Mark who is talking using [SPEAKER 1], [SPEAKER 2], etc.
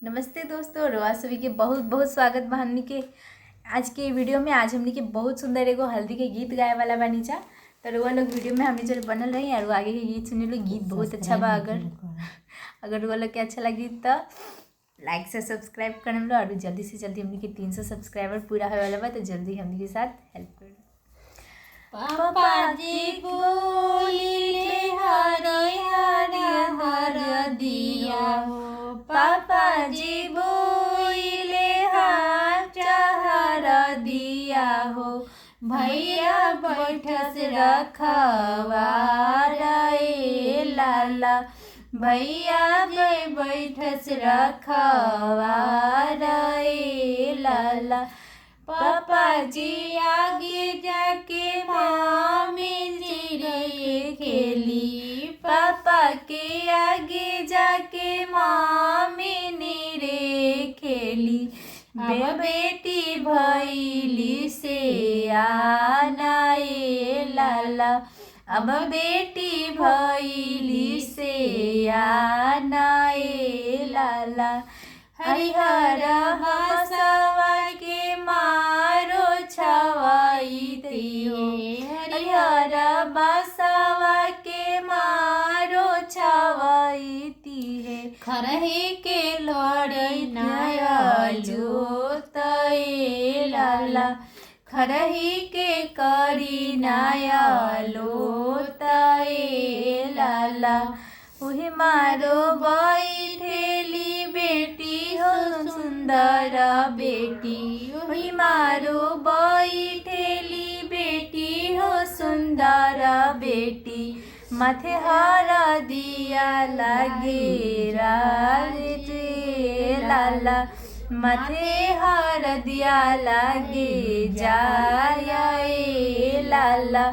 [SPEAKER 1] नमस्ते दोस्तों, रोआ सभी के बहुत बहुत स्वागत बा हमनी के आज के वीडियो में। आज हमनी के बहुत सुंदर एगो हल्दी के गीत गाए वाला बानी जा। तो रोआ लोग वीडियो में हमनी चल बनल रही और आगे के गीत सुने लो। गीत बहुत अच्छा बा। अगर रोआ लोग के अच्छा लगी तो लाइक से सब्सक्राइब कर लो और जल्दी से जल्दी हमनी के 300 सब्सक्राइबर पूरा होए वाला बा। तो जल्दी हमनी के साथ हेल्प कर।
[SPEAKER 2] पापा जी बोलिले हरि हरि हर दिया हो,
[SPEAKER 1] पापा जी बोले हाथ हर दिया हो,
[SPEAKER 2] भैया बैठस रखवा रे लाला,
[SPEAKER 1] भैया बैठस रखवा रे लाला।
[SPEAKER 2] पापा जी आगे जाके मामी जी रे खेली,
[SPEAKER 1] पापा के आगे जाके मामी नी रे खेली। बेटी भैली से आनाए लाला, अब बेटी भैली से आनाए लाला। हरिहर हसवा के मारो छवाई दियो, हरिहर बसवा के मारो छवाई है।
[SPEAKER 2] खरही के लड़ी नया
[SPEAKER 1] जोतए लाला, खरही के करी नया लोतए लाला। उही मारो बैठेली बेटी हो सुंदर बेटी, उही मारो बैठेली बेटी हो सुंदर बेटी। माथे हर दिया लगे रे लाला, माथे हर दिया लगे जाए लाला।